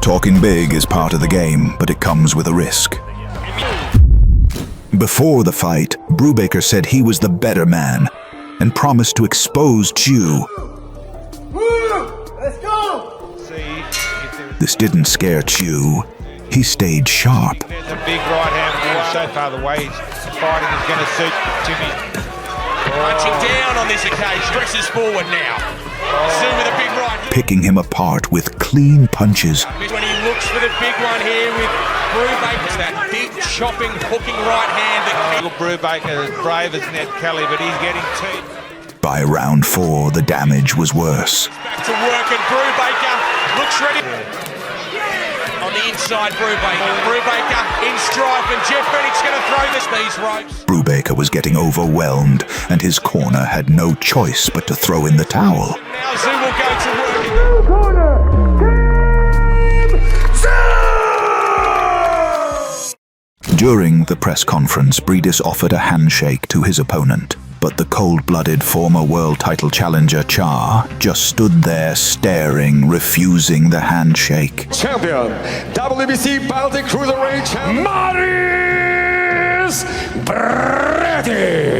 Talking big is part of the game, but it comes with a risk. Before the fight, Brubaker said he was the better man and promised to expose Tszyu. Let's go! This didn't scare Tszyu. He stayed sharp. There's a big right hand, and so far the way he's fighting is going to suit Jimmy. Punching down on this occasion, stresses forward now. Azim with a big right. Picking him apart with clean punches. When he looks for the big one here with Brubaker, it's that big chopping, hooking right hand that Little Brubaker is brave as Ned Kelly, but he's getting teeth. By round 4, the damage was worse. back to work, and Brubaker looks ready. On the inside, Brubaker in strife, and Jeff Fennick's going to throw these ropes. Brubaker was getting overwhelmed, and his corner had no choice but to throw in the towel. Now Tszyu will go to work. During the press conference, Briedis offered a handshake to his opponent, but the cold-blooded former world title challenger Charr just stood there staring, refusing the handshake. Champion, WBC Baltic Cruiserweight Champion, Briedis.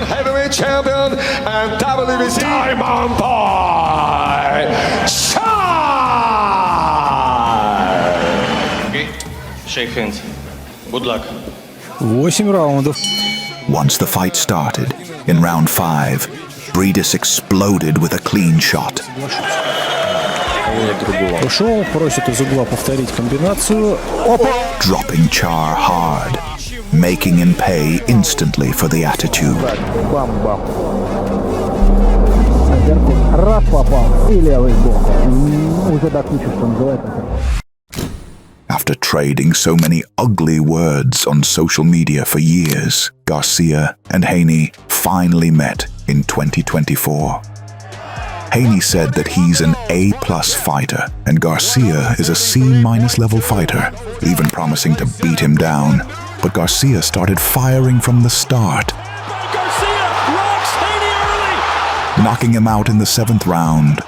Heavyweight Champion and WBC Diamond Boy, Charr. Okay, shake hands. Good luck. 8 раундов. Once the fight started, in round 5, Briedis exploded with a clean shot. Ушел, просит из угла повторить комбинацию. Опа! Dropping Charr hard, making him pay instantly for the attitude. Бам-бам. Раз попал, и левый сбоку. Уже до кучи, что называется. After trading so many ugly words on social media for years, Garcia and Haney finally met in 2024. Haney said that he's an A+ fighter and Garcia is a C- level fighter, even promising to beat him down. But Garcia started firing from the start, Garcia rocks Haney early. knocking him out in the 7th round.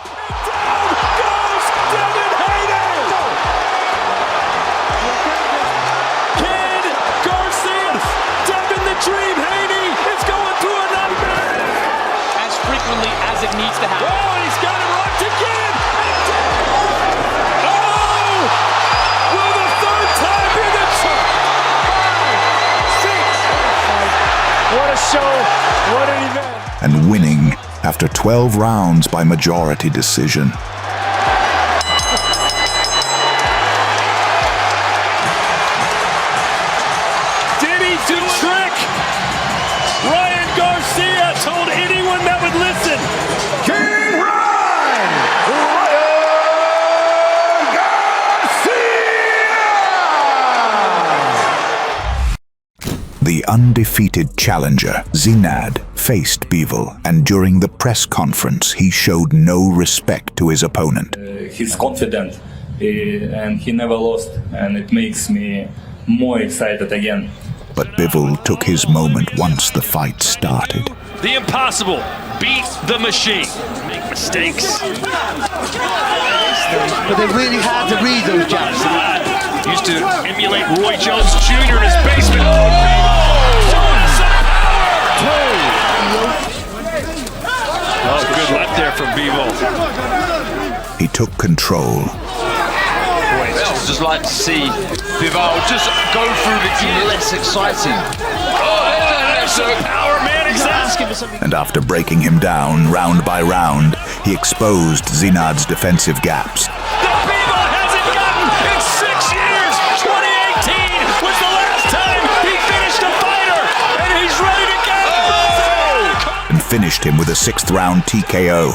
And winning after 12 rounds by majority decision. Did he do trick? Ryan Garcia told anyone that would listen. King Ryan Garcia! The undefeated challenger, Zinad, faced Bivol, and during the press conference, he showed no respect to his opponent. He's confident and he never lost, and it makes me more excited again. But Bivol took his moment once the fight started. The impossible beats the machine. Make mistakes. But they really hard to read those jabs. Used to emulate Roy Jones Jr. in his basement. Oh, good left there from Bivol. He took control. I'd just like to see Bivol just go through the game less exciting. That's a power man, exactly. And after breaking him down round by round, he exposed Zinad's defensive gaps. The Bivol hasn't gotten in 6 years. 2018 was the last time he finished a fighter, and he's ready to go. And finished him with a 6th round TKO.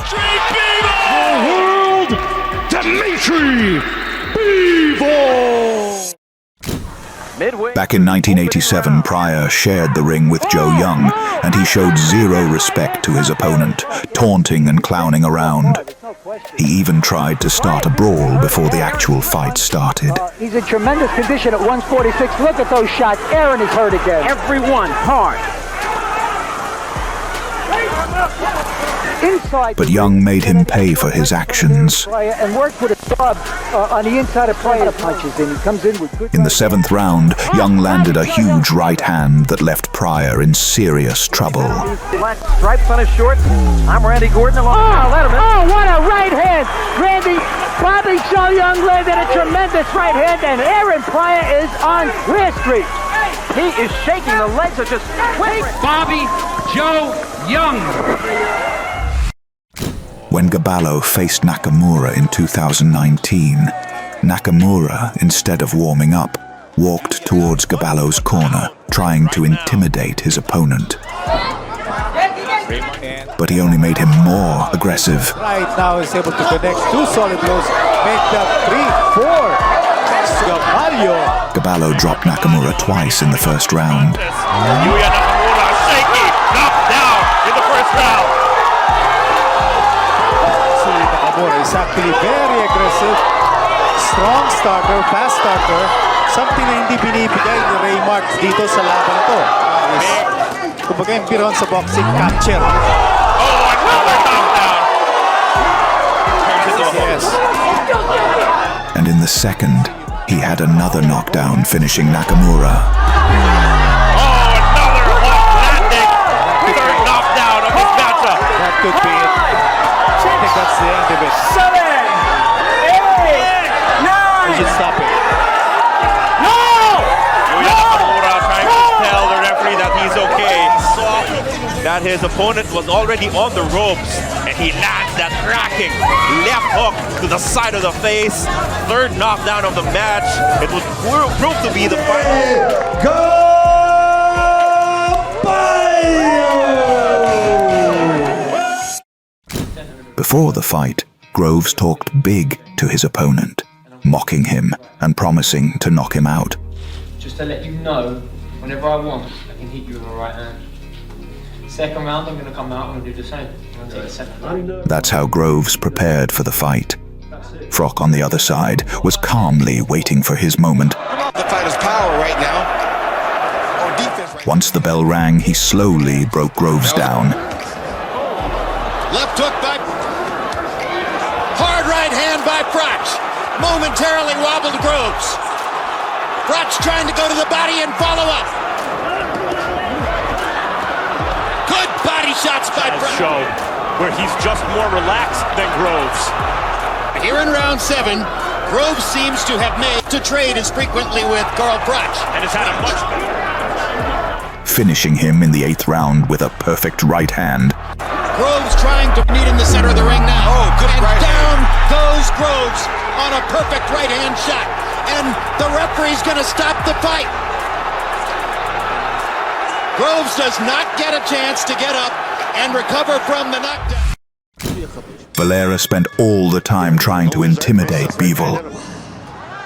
World Dimitri Bivol. Back in 1987, Pryor shared the ring with Joe Young, and he showed zero respect to his opponent, taunting and clowning around. He even tried to start a brawl before the actual fight started. He's in tremendous condition at 146. Look at those shots. Aaron is hurt again. Every one hard. Inside. But Young made him pay for his actions. And works with a club on the inside of Pryor punches, and he comes in with good. In the 7th round, Young landed a huge right hand that left Pryor in serious trouble. Black stripes on his shorts. I'm Randy Gordon along. Oh, what a right hand! Randy, Bobby Joe Young landed a tremendous right hand, and Aaron Pryor is on clear street. He is shaking. The legs are just quick. Bobby Joe Young. When Gaballo faced Nakamura in 2019, Nakamura, instead of warming up, walked towards Gaballo's corner, trying to intimidate his opponent. But he only made him more aggressive. Right now is able to connect 2 solid blows, make that 3-4. Gaballo. Gaballo dropped Nakamura twice in the first round. Nakamura shaky, knocked down in the first round. Nakamura is actually very aggressive, strong starter, fast starter, something na hindi binibigay ni Ray Marks dito sa laban na to. Kumbaga yung piron sa boxing catcher. Oh, another knockdown. Yes. And in the second, he had another knockdown, finishing Nakamura. Oh, another hot landing. Third knockdown of his matchup. That could be it. I think that's the end of it. 7, 8, 9. We should stop it. Nakamura trying to tell the referee that he's okay. Saw that his opponent was already on the ropes, and he lands that cracking left hook to the side of the face. Third knockdown of the match. It would prove to be the final. Before the fight, Groves talked big to his opponent, mocking him and promising to knock him out. Just to let you know, whenever I want, I can hit you with a right hand. Second round, I'm going to come out and do the same. I'm going to take the second round. That's how Groves prepared for the fight. Froch, on the other side, was calmly waiting for his moment. The fighter's power right now. Or defense right now. Once the bell rang, he slowly broke Groves down. Left hook by... Hard right hand by Froch. Momentarily wobbled Groves. Froch trying to go to the body and follow up. Good body shots by Froch. Show where he's just more relaxed than Groves. Here in round 7, Groves seems to have made to trade as frequently with Carl Froch. And has had a much finishing him in the 8th round with a perfect right hand. Groves trying to meet in the center of the ring now. Oh, good and right down hand. Goes Groves on a perfect right hand shot. And the referee's going to stop the fight. Groves does not get a chance to get up and recover from the knockdown. Valera spent all the time trying to intimidate Bivol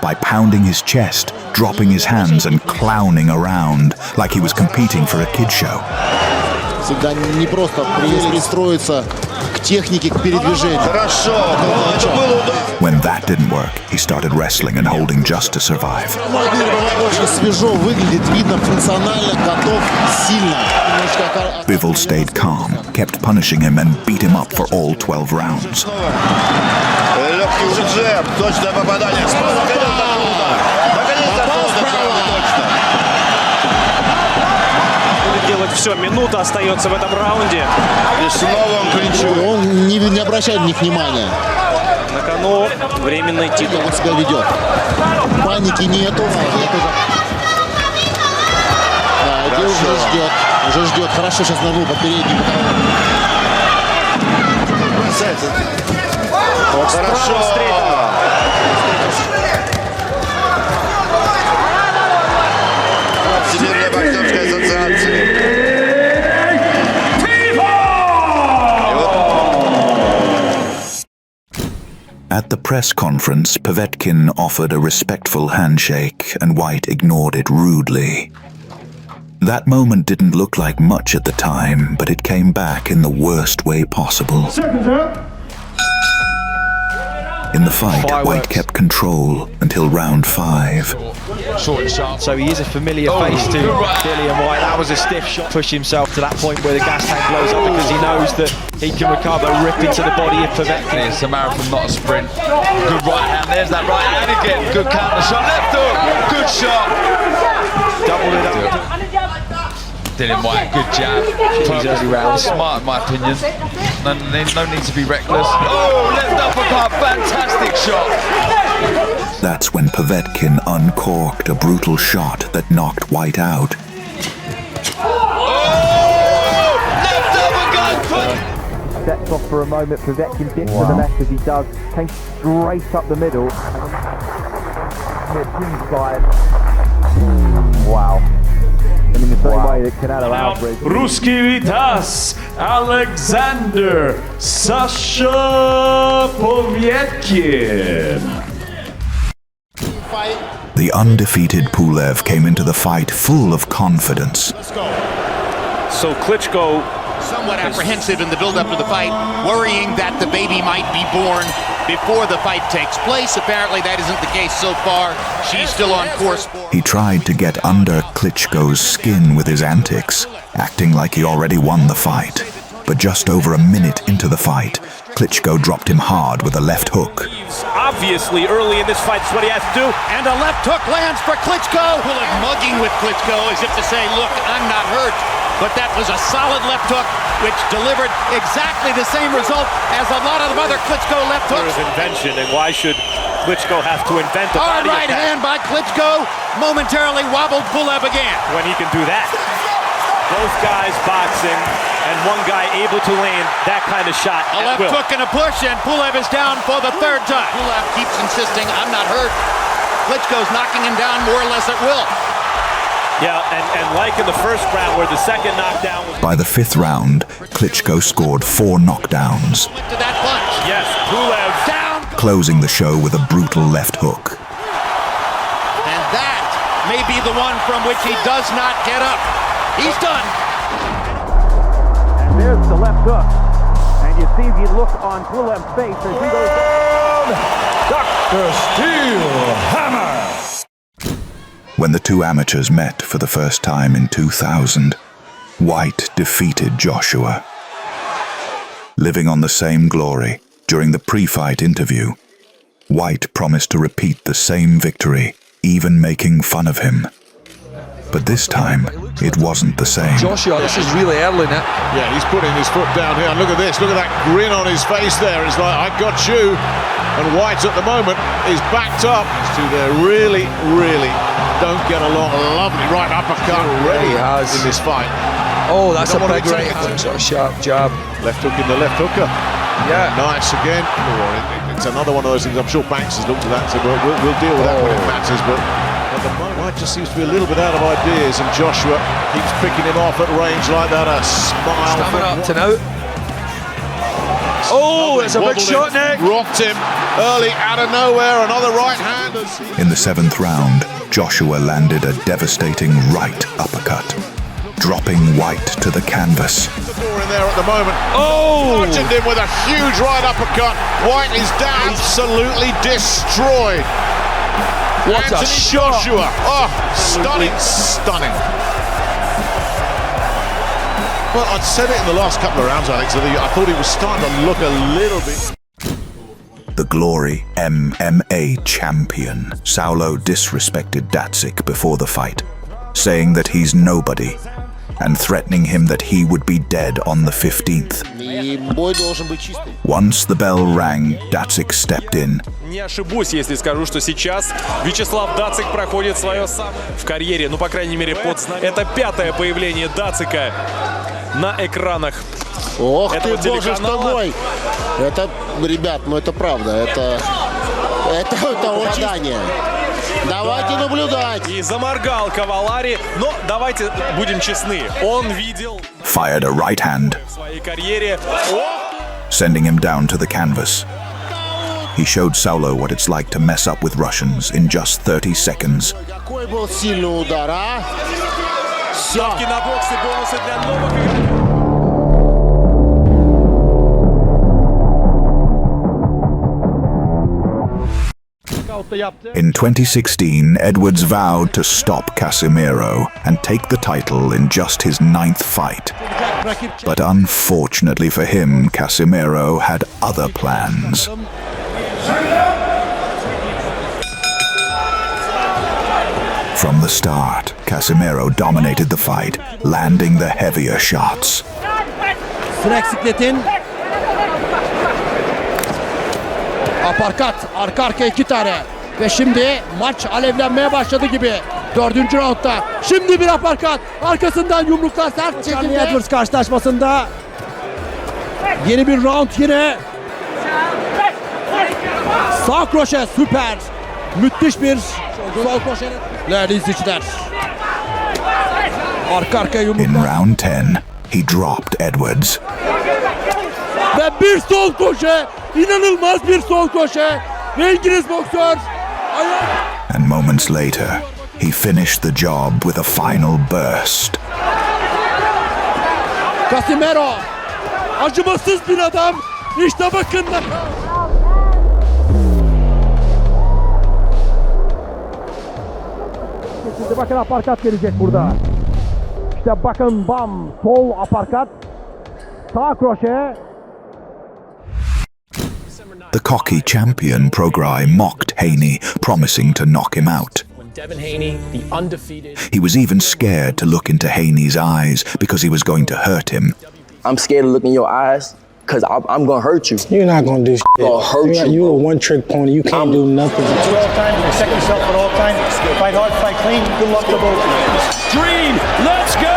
by pounding his chest, dropping his hands and clowning around like he was competing for a kid show. Всегда не просто пристроиться к технике, к передвижению. When that didn't work, he started wrestling and holding just to survive. Очень свежо выглядит, видно функционально, готов, сильно. Bivol stayed calm, kept punishing him and beat him up for all 12 rounds. Делать все, минута остается в этом раунде. Он не обращает на них внимания. На кону временный титул. Он себя ведет. Паники нету. Да, это уже ждет. Хорошо, сейчас ногу по переднему. Вот хорошо встретил. Всемирная боксерская ассоциация. At the press conference, Povetkin offered a respectful handshake and Whyte ignored it rudely. That moment didn't look like much at the time, but it came back in the worst way possible. In the fight, Whyte kept control until round 5. short and sharp. So he is a familiar face to Dillian Whyte. That was a stiff shot. Push himself to that point where the gas tank blows up because he knows that he can recover, rip into the body of Povetkin. It's a marathon, not a sprint. Good right hand, there's that right hand again. Good counter shot, left hook, good shot. Doubled it up. Dillian Whyte, good jab. Early rounds. Smart in my opinion. No need to be reckless. Oh, left uppercut, fantastic shot. That's when Povetkin uncorked a brutal shot that knocked Whyte out. Oh, left uppercut. Steps off for a moment, Povetkin dips to the left as he does, came straight up the middle. Wow. And in the same way that Canelo Alvarez. Русский Vitas, Alexander Sasha Povetkin. The undefeated Pulev came into the fight full of confidence. So Klitschko, somewhat apprehensive in the build-up to the fight, worrying that the baby might be born before the fight takes place. Apparently that isn't the case so far. She's still on course. He tried to get under Klitschko's skin with his antics, acting like he already won the fight. But just over a minute into the fight, Klitschko dropped him hard with a left hook. obviously early in this fight is what he has to do. And a left hook lands for Klitschko. Pulev mugging with Klitschko as if to say, look, I'm not hurt. But that was a solid left hook, which delivered exactly the same result as a lot of the other Klitschko left hooks. There's invention, and why should Klitschko have to invent a Hard body right attack? hand by Klitschko momentarily wobbled Pulev again. When he can do that. Both guys boxing, and one guy able to land that kind of shot. A left hook and a push, and Pulev is down for the third time. Pulev keeps insisting, I'm not hurt. Klitschko's knocking him down more or less at will. Yeah, and like in the first round where the second knockdown was... By the fifth round, Klitschko scored 4 knockdowns, To that punch. Yes, Pulev down. closing the show with a brutal left hook. And that may be the one from which he does not get up. He's done. And there's the left hook. And you see the look on Pulev's face as he goes down. Dr. Steel Hammer. When the two amateurs met for the first time in 2000, Whyte defeated Joshua. Living on the same glory, during the pre-fight interview, Whyte promised to repeat the same victory, even making fun of him. But this time, it wasn't the same. Joshua, this is really early now. Yeah, he's putting his foot down here. Look at this. Look at that grin on his face there. It's like, I got you. And Whyte at the moment is backed up. These two there really, really don't get along. Lovely right uppercut ready in this fight. Oh, that's a big right hand, sort of sharp jab. Left hook in the left hooker. Yeah. Nice again. It's another one of those things. I'm sure Banks has looked at that and said, well, we'll deal with that when it matters. But at the moment, Whyte just seems to be a little bit out of ideas, and Joshua keeps picking him off at range like that. A smile. Coming up to now. Oh, it's a big shot, Nick. Rocked him early out of nowhere. Another right hand. In the 7th round, Joshua landed a devastating right uppercut, dropping Whyte to the canvas. In there at the moment. Oh! Bludgeoned him with a huge right uppercut. Whyte is down. Absolutely destroyed. What Anthony a shot. Joshua. Oh, stunning. Well, I'd said it in the last couple of rounds, Alex. I thought he was starting to look a little bit... The Glory MMA champion, Saulo disrespected Datsik before the fight, saying that he's nobody, and threatening him that he would be dead on the 15th. Once the bell rang, Datsik stepped in. Не ошибусь, если скажу, что сейчас Вячеслав Дацик проходит свое самое в карьере, ну, по крайней мере, под знаменем. Это 5-е появление Дацика на экранах. Ох ты, боже ж тобой! Это, ребят, ну это правда, это попадание. Давайте наблюдать. И заморгал Cavalari, но давайте будем честны, он видел Fired a right hand, в своей карьере. sending him down to the canvas. He showed Saulo what it's like to mess up with Russians in just 30 seconds. Какой был сильный удар, а? Все. Ставки на боксы, бонусы для новых игроков. In 2016, Edwards vowed to stop Casimero and take the title in just his 9th fight. But unfortunately for him, Casimero had other plans. From the start, Casimero dominated the fight, landing the heavier shots. Aparkat, arka arkaya 2 tane. Ve şimdi maç alevlenmeye başladı gibi. 4. roundda. Şimdi bir aparkat. Arkasından yumruklar sert çekildi. Edwards karşılaşmasında. Yeni bir round yine. Sağ kroşe süper. Müthiş bir sol kroşe. Değerli izleyiciler. Arka arkaya yumruklar. In round 10, he dropped Edwards. Ve bir sol kroşe. İnanılmaz bir sol kroşe. Ve İngiliz boksör. And moments later, he finished the job with a final burst. Casimero. Acımasız bir adam. İşte bakın. Şimdi bakın aparkat gelecek burada. İşte bakın bam. Sol aparkat. Sağ kroşe. The cocky champion Prograis mocked Haney, promising to knock him out. He was even scared to look into Haney's eyes because he was going to hurt him. I'm scared to look in your eyes because I'm going to hurt you. You're not going to do shit. I'm going to hurt you. You're a one-trick pony. You can't do nothing. At all times, protect yourself at all times. Fight hard, fight clean. Good luck to both. Dream, let's go!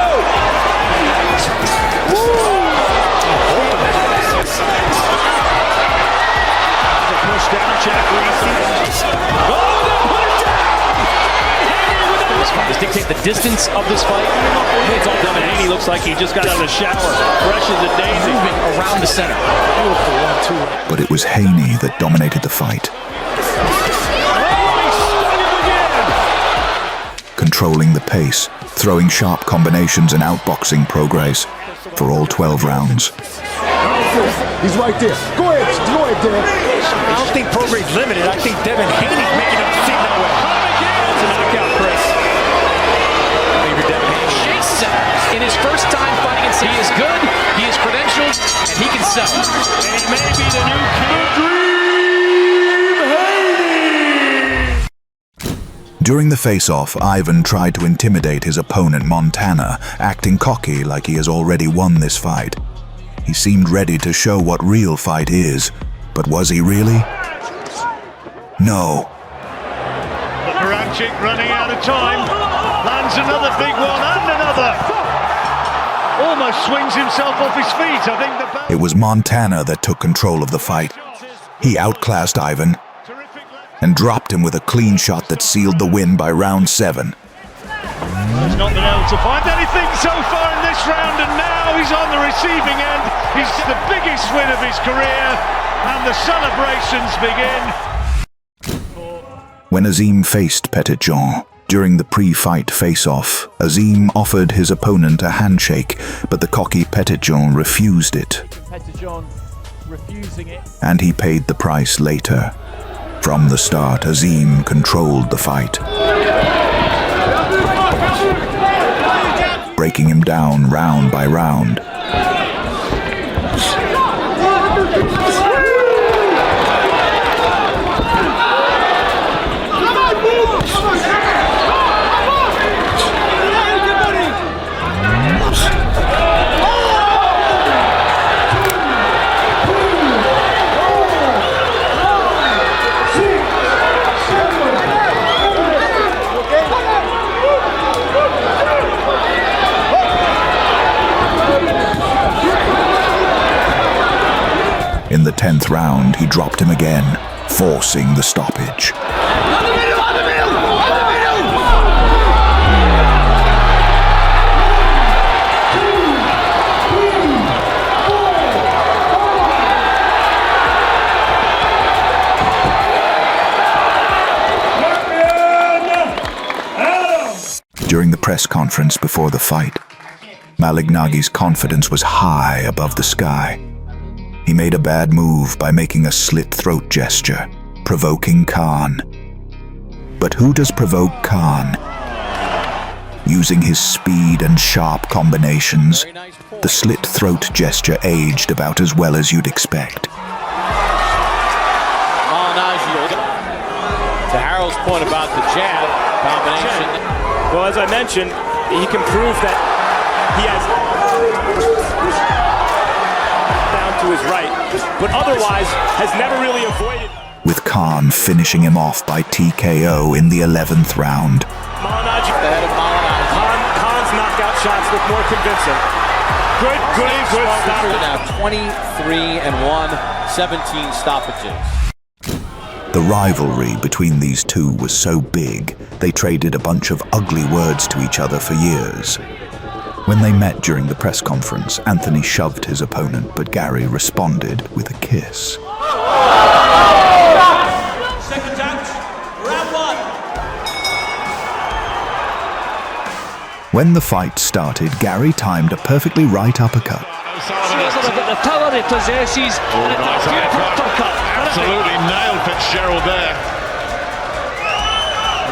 Push down, Jack Reese. Just dictate the distance of this fight. It's all done, and Haney looks like he just got out of the shower, fresh as a daisy. Moving around the center. Beautiful 1-2. But it was Haney that dominated the fight. Controlling the pace, throwing sharp combinations and outboxing Prograis for all 12 rounds. He's right there. Go ahead, Derek. I don't think Prograis limited. I think Devin Haney's making him seem that way. It's a knockout, Chris. Devin Haney shakes in his first time fighting in. He is good, he is credentialed, and he can sell. And he may be the new King. During the face-off, Ivan tried to intimidate his opponent Montana, acting cocky like he has already won this fight. He seemed ready to show what real fight is, but was he really? No. Baranchyk running out of time, lands another big one and another. Almost swings himself off his feet. I think It was Montana that took control of the fight. He outclassed Ivan and dropped him with a clean shot that sealed the win by round 7. He's not been able to find anything so far in this round, and now he's on the receiving end. He's the biggest win of his career, and the celebrations begin. When Azim faced Petitjean, during the pre-fight face-off, Azim offered his opponent a handshake, but the cocky Petitjean refused it. Petitjean refusing it. And he paid the price later. From the start, Azim controlled the fight, breaking him down round by round. In the 10th round, he dropped him again, forcing the stoppage. During the press conference before the fight, Malignaggi's confidence was high above the sky. He made a bad move by making a slit throat gesture, provoking Khan, But who does provoke Khan? Using his speed and sharp combinations, the slit throat gesture aged about as well as you'd expect. Malignaggi. To Harold's point about the jab combination. Well, as I mentioned, he can prove that he has down to his right, but otherwise has never really avoided. With Khan finishing him off by TKO in the 11th round. Malignaggi. Khan's knockout shots look more convincing. Good stoppage. Now 23-1, 17 stoppages. The rivalry between these two was so big, they traded a bunch of ugly words to each other for years. When they met during the press conference, Anthony shoved his opponent, but Gary responded with a kiss. Second touch, round one. When the fight started, Gary timed a perfectly right uppercut. The power he possesses, and it's a beautiful uppercut. Absolutely nailed Fitzgerald there.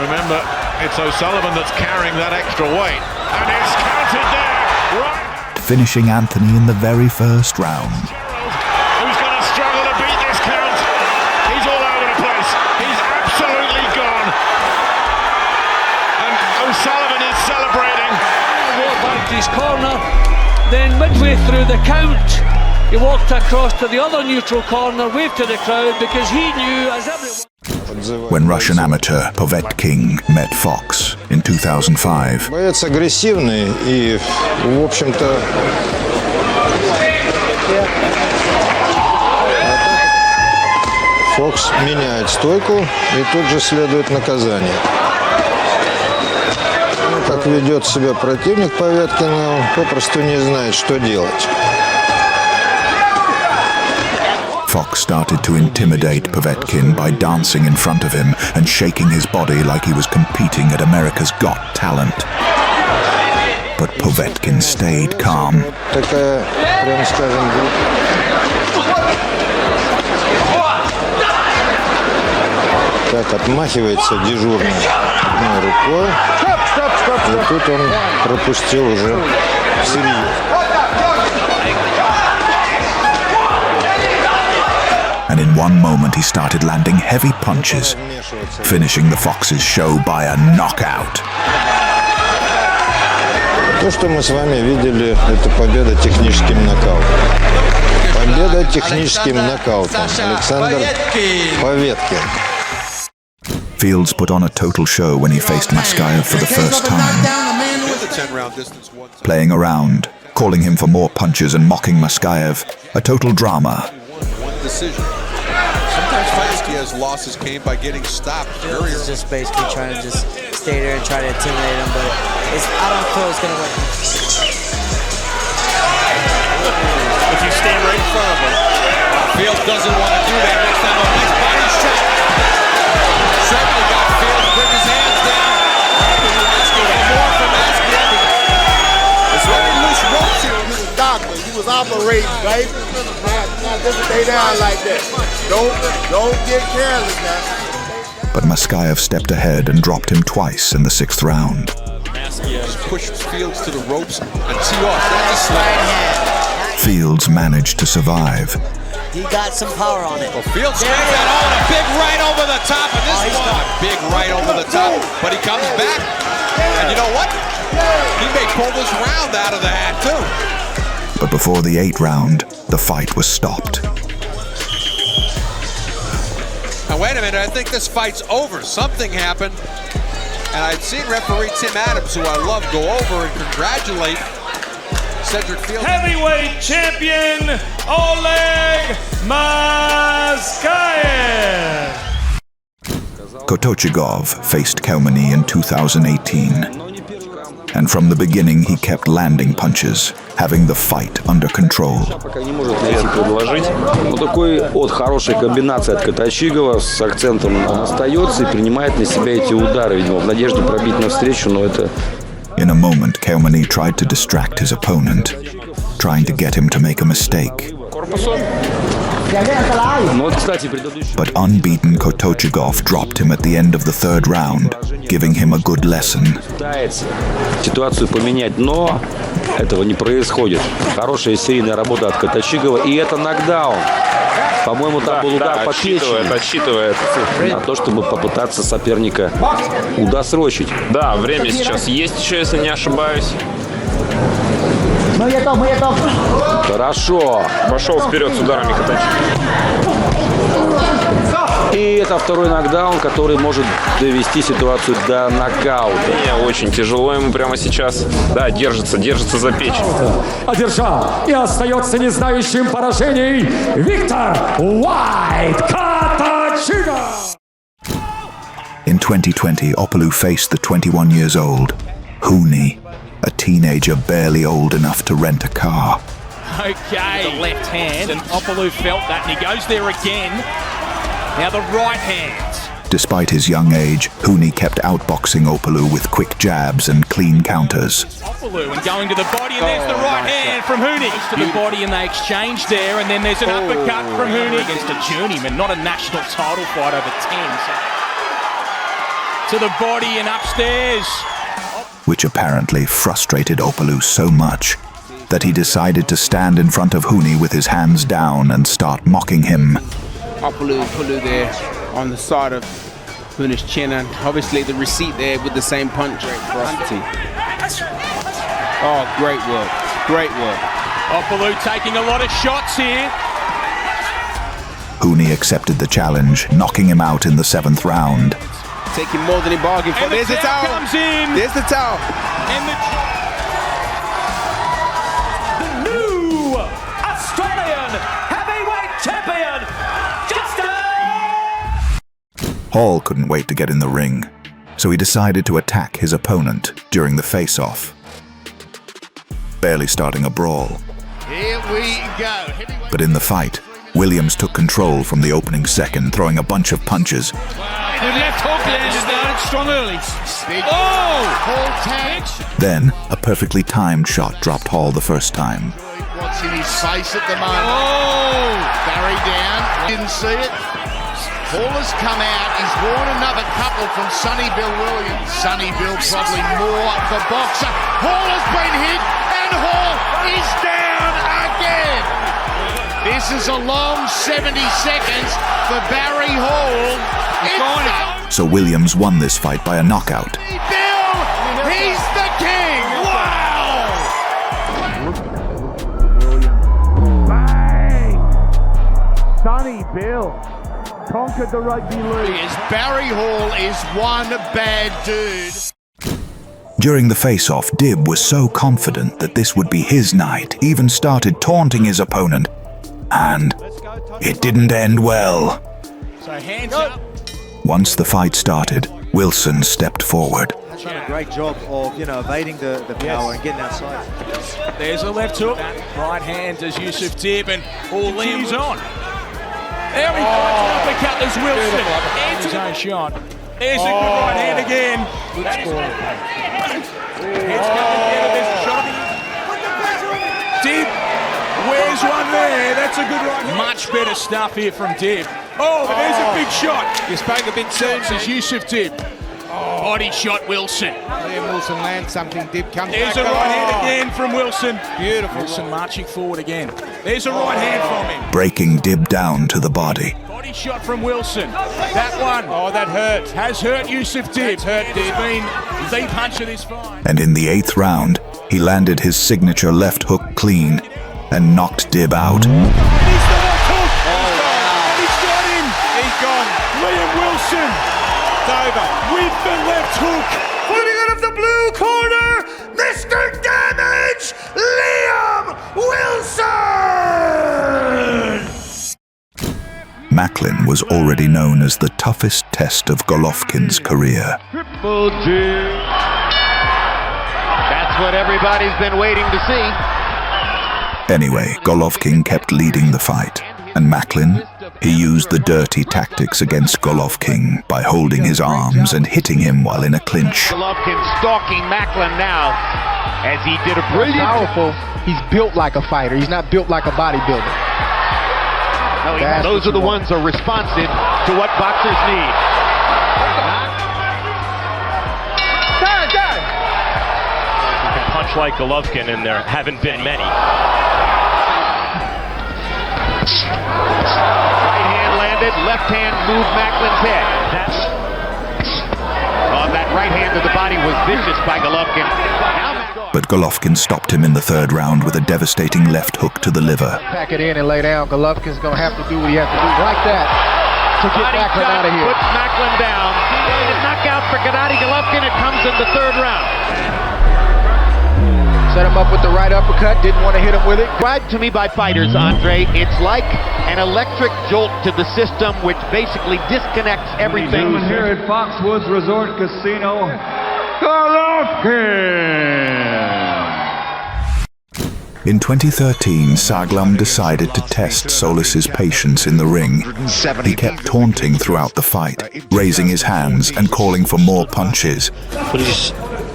Remember, it's O'Sullivan that's carrying that extra weight, and it's counted there. Right. Finishing Anthony in the very first round. Who's going to struggle to beat this count? He's all over the place. He's absolutely gone. And O'Sullivan is celebrating. Walked back to his corner, then midway through the count, he walked across to the other neutral corner, waved to the crowd because he knew, as everyone. When Russian amateur Povetkin met Fox in 2005. Боец агрессивный и, в общем-то, Фокс меняет стойку и тут же следует наказание. Ну, как ведет себя противник Поветкина, он попросту не знает, что делать. Fox started to intimidate Povetkin by dancing in front of him and shaking his body like he was competing at America's Got Talent. But Povetkin stayed calm. Такая, прямо скажем, так отмахивается дежурный одной рукой. И тут он пропустил уже в середину. And in one moment he started landing heavy punches, finishing the Fox's show by a knockout. То, что мы с вами видели, это победа техническим нокаутом. Победа техническим нокаутом. Александр Поветкин. Fields put on a total show when he faced Maskaev for the first time. Playing around, calling him for more punches and mocking Maskaev. A total drama. Decision. Sometimes Fitzgerald's losses came by getting stopped. Fields is just basically trying to just stay there and try to intimidate him, but I don't feel it's going to work. If you stand right in front of him, Fields doesn't want to do that. Next time, a nice body shot. Certainly got Fields put his hands down. Asking for more from Askin. It's very loose ropes here. He was doctor. He was operating, right? Just stay down like that. Don't get careless now. But Maskaev stepped ahead and dropped him twice in the 6th round. Just pushed Fields to the ropes and tee off. That's a slam. Fields managed to survive. He got some power on it. Well, Fields takes that on a big right over the top, and this one a big right over the top. But he comes back, and you know what? He may pull this round out of the hat too. But before the 8th round, the fight was stopped. Now wait a minute, I think this fight's over. Something happened, and I'd seen referee Tim Adams, who I love, go over and congratulate Cedric Fields. Heavyweight champion Oleg Maskaev. Kotochigov faced Kelmany in 2018. And from the beginning he kept landing punches, having the fight under control. Пока не может вес предложить. Но такой от хорошей комбинации от Коточигова с акцентом остается и принимает на себя эти удары, видимо, в надежде пробить навстречу, но это... In a moment, Kelmany tried to distract his opponent, trying to get him to make a mistake. Корпусом. But unbeaten Kotochigov dropped him at the end of the third round, giving him a good lesson. Ситуацию поменять, но этого не происходит. Хорошая серийная работа от Коточигова, и это нокдаун. По-моему, там был удар по печени. Отсчитывает На то, чтобы попытаться соперника удосрочить. Да, время сейчас есть еще, если не ошибаюсь. Хорошо. Пошел вперед с ударами Коточигова. И это второй нокдаун, который может довести ситуацию до нокаута. Не, очень тяжело ему прямо сейчас. Да, держится за печень. Одержал и остается не знающим поражений Виктор Whyte Katachiga. In 2020, Opolu faced the 21 years old Haney, a teenager barely old enough to rent a car. Okay, the left hand, and Opolu felt that, and he goes there again. Now the right hand. Despite his young age, Haney kept outboxing Opolu with quick jabs and clean counters. Opolu and going to the body, and there's the right hand from Haney. To the body, and they exchange there, and then there's an uppercut from Haney against a journeyman, not a national title fight over 10. To the body and upstairs. Which apparently frustrated Opolu so much that he decided to stand in front of Haney with his hands down and start mocking him. Opolu there on the side of Haney's chin, and obviously the receipt there with the same punch. Oh, great work. Great work. Opolu taking a lot of shots here. Haney accepted the challenge, knocking him out in the 7th round. Taking more than he bargained for. There's the towel. Comes in. There's the towel. And the New Australian heavyweight champion, Hall couldn't wait to get in the ring, so he decided to attack his opponent during the face-off, barely starting a brawl. Here we go. But in the fight, Williams took control from the opening second, throwing a bunch of punches. Good left hook there, strong early. Oh! Hall tags. Then, a perfectly timed shot dropped Hall the first time. What's in his face at the moment? Oh! Barry down. Didn't see it. Hall has come out. He's worn another couple from Sonny Bill Williams. Sonny Bill probably more for boxer. Hall has been hit, and Hall is down again. This is a long 70 seconds for Barry Hall. So Williams won this fight by a knockout. Bill, he's the king. Wow! Bang! Sonny Bill conquered the rugby league. Barry Hall is one bad dude. During the face-off, Dib was so confident that this would be his night, even started taunting his opponent. And it didn't end well. So hands up. Once the fight started, Wilson stepped forward. He's done a great job of, evading the power and getting outside. There's a left hook. Right hand does Yusuf Dib, and all Liam's on. There he goes, uppercut, there's Wilson. Into his own shot. There's a good right hand again. Good score. Heads coming together, there's a shot. Dib, where's one there? That's a good right hand. Much better stuff here from Dib. Oh, but there's a big shot. You spoke a bit soon. Says Yusuf Dib. Body shot Wilson. Liam Wilson lands something. Dib comes There's back. a right hand again from Wilson. Beautiful. Wilson marching forward again. There's a right hand from him. Breaking Dib down to the body. Body shot from Wilson. That one. Oh, that hurt. Has hurt Yusuf Dib. That's hurt Dib. It's been the punch of this fight. And in the 8th round, he landed his signature left hook clean and knocked Dib out. Liam Wilson, over with the left hook. Putting out of the blue corner, Mr. Damage, Liam Wilson! Macklin was already known as the toughest test of Golovkin's career. Triple two. That's what everybody's been waiting to see. Anyway, Golovkin kept leading the fight, and Macklin, he used the dirty tactics against Golovkin by holding his arms and hitting him while in a clinch. Golovkin stalking Macklin now as he did a brilliant. Powerful. He's built like a fighter. He's not built like a bodybuilder. No, those are the ones who are responsive to what boxers need. Who can punch like Golovkin, and there haven't been many. Right hand landed, left hand moved Macklin's head. That right hand to the body was vicious by Golovkin. But Golovkin stopped him in the third round with a devastating left hook to the liver. Pack it in and lay down. Golovkin's going to have to do what he has to do like that to get Macklin out of here. Puts Macklin down. Knockout for Gennady Golovkin. It comes in the third round. Set him up with the right uppercut. Didn't want to hit him with it. Described to me by fighters, Andre, it's like an electric jolt to the system, which basically disconnects everything. Here at Foxwoods Resort Casino, Golovkin! In 2013, Saglam decided to test Solis's patience in the ring. He kept taunting throughout the fight, raising his hands and calling for more punches.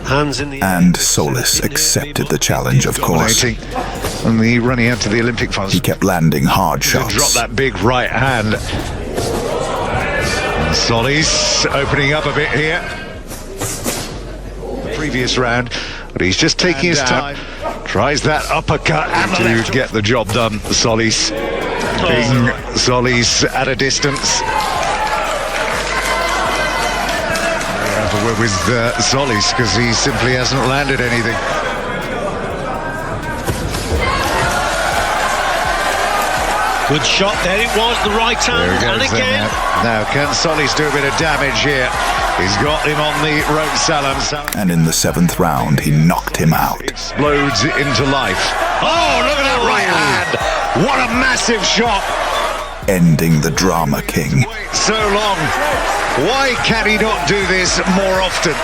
And Solis accepted the challenge, of course. And the running out to the Olympic finals. He kept landing hard shots. Drop that big right hand. Solis opening up a bit here. Previous round, but he's just taking his time. Tries that uppercut to get the job done. Solis, being Solis at a distance. With Solis, because he simply hasn't landed anything. Good shot, there it was, the right hand, and again. Now, can Solis do a bit of damage here? He's got him on the rope, Salam. And in the seventh round, he knocked him out. Explodes into life. Oh, look at that right hand! What a massive shot! Ending the drama king. So long. Why can he not do this more often?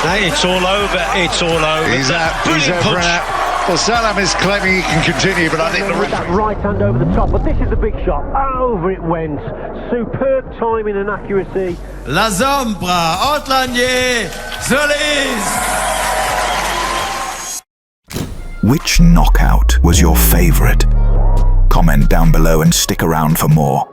Hey, it's all over. It's all over. He's out. He's over and out. Well, Salam is claiming he can continue, but I think that right hand over the top. But this is the big shot. Over it went. Superb timing and accuracy. La Zombra, Outlander, Solis. Which knockout was your favorite? Comment down below and stick around for more.